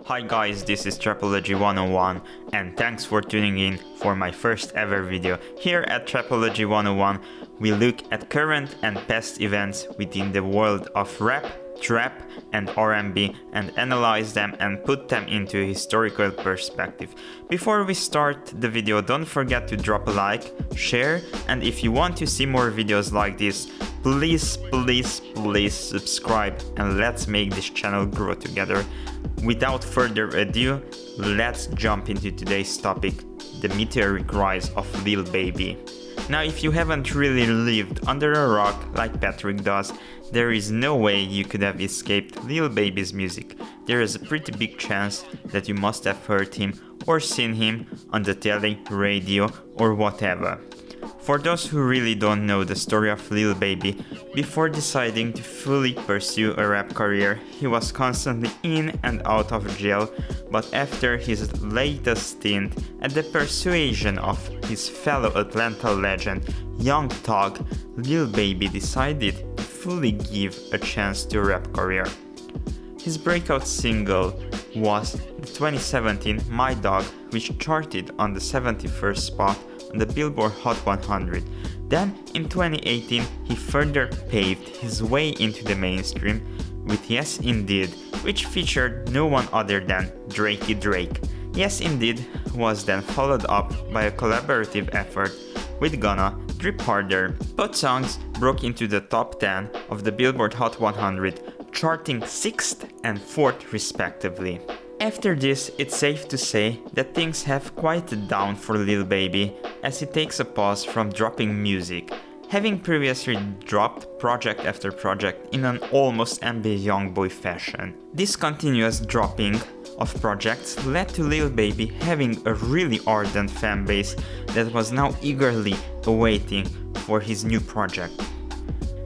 Hi guys, this is Trapology 101 and thanks for tuning in for my first ever video. Here at Trapology 101 we look at current and past events within the world of rap, trap and R&B and analyze them and put them into a historical perspective. Before we start the video, don't forget to drop a like, share, and if you want to see more videos like this, please subscribe and let's make this channel grow together. Without further ado, let's jump into today's topic, the meteoric rise of Lil Baby. Now, if you haven't really lived under a rock like Patrick does, there is no way you could have escaped Lil Baby's music. There is a pretty big chance that you must have heard him or seen him on the telly, radio or whatever. For those who really don't know the story of Lil Baby, before deciding to fully pursue a rap career, he was constantly in and out of jail, but after his latest stint at the persuasion of his fellow Atlanta legend, Young Thug, Lil Baby decided to fully give a chance to a rap career. His breakout single was the 2017 My Dog, which charted on the 71st spot on the Billboard Hot 100. Then in 2018 he further paved his way into the mainstream with Yes Indeed, which featured no one other than Drake. Yes Indeed was then followed up by a collaborative effort with Gunna, Drip Harder. Both songs broke into the top 10 of the Billboard Hot 100, charting 6th and 4th respectively. After this, it's safe to say that things have quieted down for Lil Baby as he takes a pause from dropping music, having previously dropped project after project in an almost NBA YoungBoy fashion. This continuous dropping of projects led to Lil Baby having a really ardent fanbase that was now eagerly awaiting for his new project.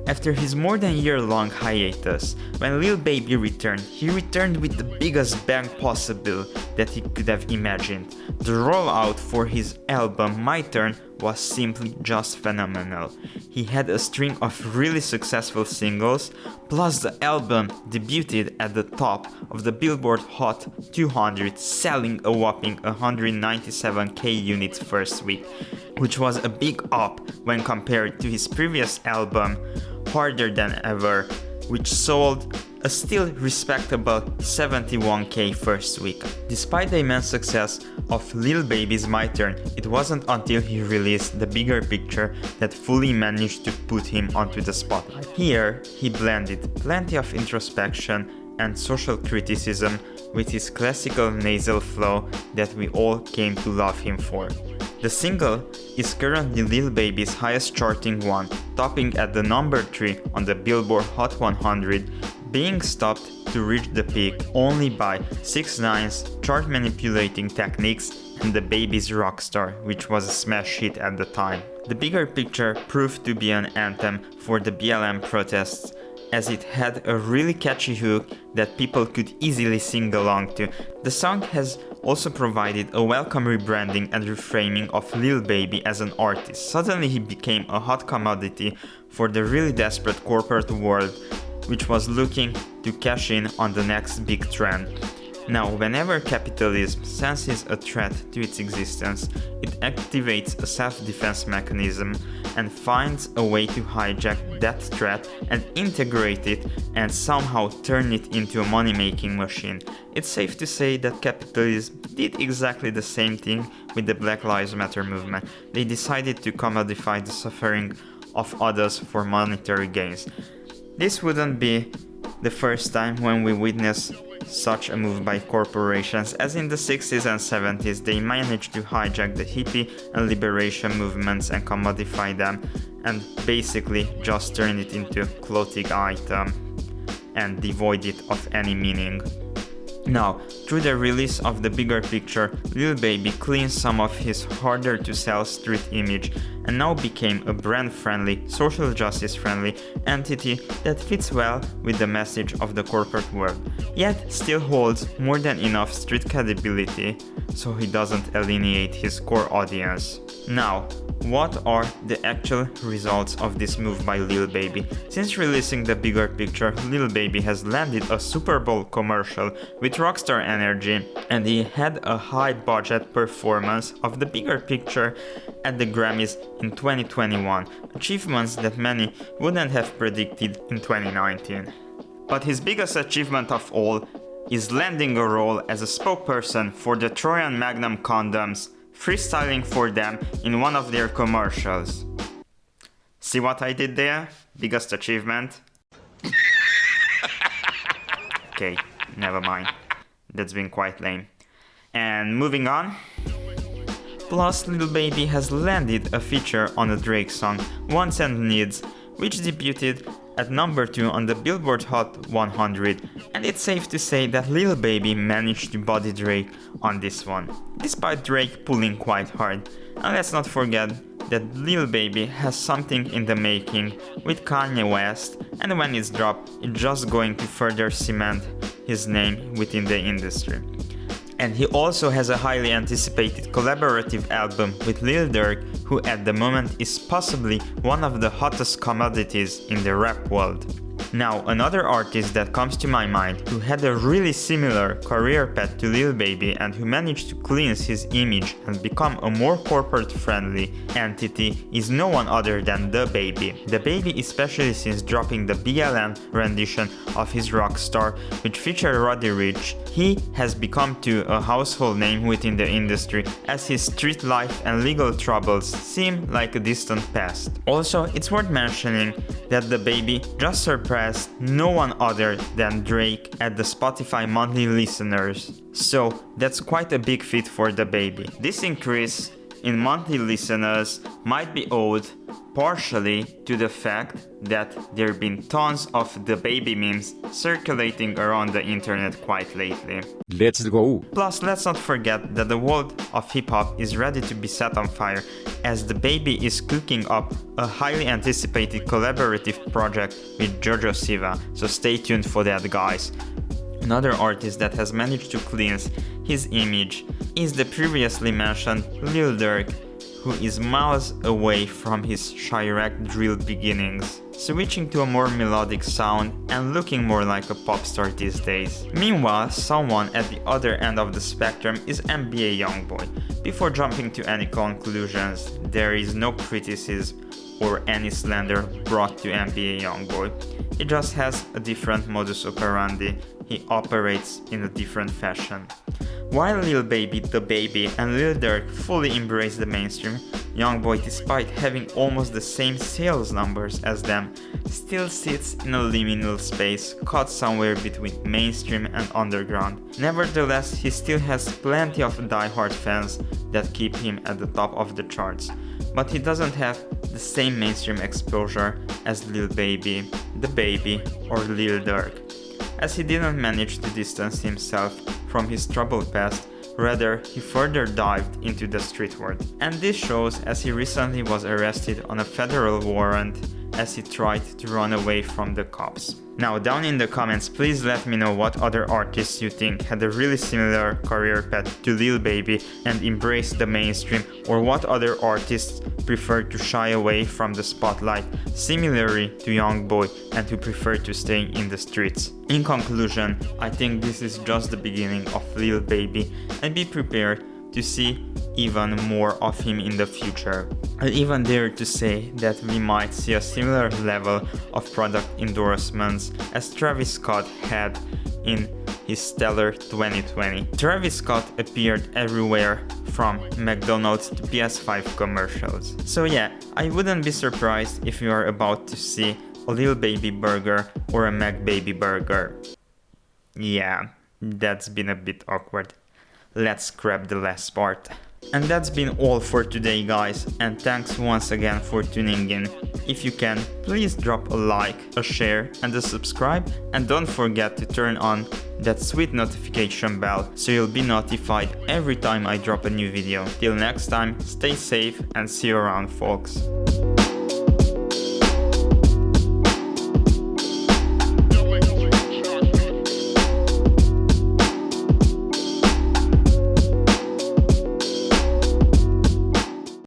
After his more than year-long hiatus, when Lil Baby returned, he returned with the biggest bang possible that he could have imagined. The rollout for his album My Turn was simply just phenomenal. He had a string of really successful singles, plus the album debuted at the top of the Billboard Hot 200, selling a whopping 197k units first week, which was a big up when compared to his previous album, Harder Than Ever, which sold a still respectable 71k first week. Despite the immense success of Lil Baby's My Turn, it wasn't until he released The Bigger Picture that fully managed to put him onto the spotlight. Here, he blended plenty of introspection and social criticism with his classical nasal flow that we all came to love him for. The single is currently Lil Baby's highest charting one, topping at the number 3 on the Billboard Hot 100, being stopped to reach the peak only by 6ix9ine's chart manipulating techniques and DaBaby's Rockstar, which was a smash hit at the time. The Bigger Picture proved to be an anthem for the BLM protests, as it had a really catchy hook that people could easily sing along to. The song has also provided a welcome rebranding and reframing of Lil Baby as an artist. Suddenly he became a hot commodity for the really desperate corporate world, which was looking to cash in on the next big trend. Now, whenever capitalism senses a threat to its existence, it activates a self-defense mechanism and finds a way to hijack that threat and integrate it and somehow turn it into a money-making machine. It's safe to say that capitalism did exactly the same thing with the Black Lives Matter movement. They decided to commodify the suffering of others for monetary gains. This wouldn't be the first time when we witness such a move by corporations, as in the 60s and 70s they managed to hijack the hippie and liberation movements and commodify them and basically just turn it into a clothing item and devoid it of any meaning. Now, through the release of The Bigger Picture, Lil Baby cleansed some of his harder to sell street image and now became a brand-friendly, social justice-friendly entity that fits well with the message of the corporate world, yet still holds more than enough street credibility so he doesn't alienate his core audience. Now, what are the actual results of this move by Lil Baby? Since releasing The Bigger Picture, Lil Baby has landed a Super Bowl commercial with with rockstar energy, and he had a high budget performance of The Bigger Picture at the Grammys in 2021, achievements that many wouldn't have predicted in 2019. But his biggest achievement of all is landing a role as a spokesperson for the Trojan Magnum condoms, freestyling for them in one of their commercials. See what I did there? Biggest achievement? Okay, never mind. That's been quite lame. And moving on. Plus, Lil Baby has landed a feature on a Drake song, Wants and Needs, which debuted at number 2 on the Billboard Hot 100, and it's safe to say that Lil Baby managed to body Drake on this one, despite Drake pulling quite hard. And let's not forget that Lil Baby has something in the making with Kanye West, and when it's dropped, it's just going to further cement his name within the industry. And he also has a highly anticipated collaborative album with Lil Durk, who at the moment is possibly one of the hottest commodities in the rap world. Now, another artist that comes to my mind who had a really similar career path to Lil Baby and who managed to cleanse his image and become a more corporate-friendly entity is no one other than DaBaby. DaBaby, especially since dropping the BLM rendition of his Rockstar, which featured Roddy Ricch, he has become to a household name within the industry as his street life and legal troubles seem like a distant past. Also, it's worth mentioning that DaBaby just surpassed no one other than Drake at the Spotify monthly listeners. So that's quite a big feat for DaBaby. This increase in monthly listeners might be owed partially to the fact that there have been tons of DaBaby memes circulating around the internet quite lately. Let's go! Plus, let's not forget that the world of hip-hop is ready to be set on fire as DaBaby is cooking up a highly anticipated collaborative project with Jojo Siva, so stay tuned for that, guys. Another artist that has managed to cleanse his image is the previously mentioned Lil Durk, who is miles away from his Chirac drill beginnings, switching to a more melodic sound and looking more like a pop star these days. Meanwhile, someone at the other end of the spectrum is NBA YoungBoy. Before jumping to any conclusions, there is no criticism or any slander brought to NBA YoungBoy. He just has a different modus operandi. He operates in a different fashion. While Lil Baby, DaBaby and Lil Durk fully embrace the mainstream, YoungBoy, despite having almost the same sales numbers as them, still sits in a liminal space caught somewhere between mainstream and underground. Nevertheless, he still has plenty of die-hard fans that keep him at the top of the charts, but he doesn't have the same mainstream exposure as Lil Baby, DaBaby or Lil Durk, as he didn't manage to distance himself from his troubled past, rather he further dived into the street world. And this shows as he recently was arrested on a federal warrant as he tried to run away from the cops. Now down in the comments, please let me know what other artists you think had a really similar career path to Lil Baby and embraced the mainstream, or what other artists prefer to shy away from the spotlight, similarly to YoungBoy, and who prefer to stay in the streets. In conclusion, I think this is just the beginning of Lil Baby, and be prepared to see even more of him in the future. I even dare to say that we might see a similar level of product endorsements as Travis Scott had in his stellar 2020. Travis Scott appeared everywhere from McDonald's to PS5 commercials. So yeah, I wouldn't be surprised if you are about to see a Lil Baby burger or a McBaby burger. Yeah, that's been a bit awkward. Let's scrap the last part. And that's been all for today, guys, and thanks once again for tuning in. If you can, please drop a like, a share and a subscribe, and don't forget to turn on that sweet notification bell so you'll be notified every time I drop a new video. Till next time, stay safe and see you around, folks.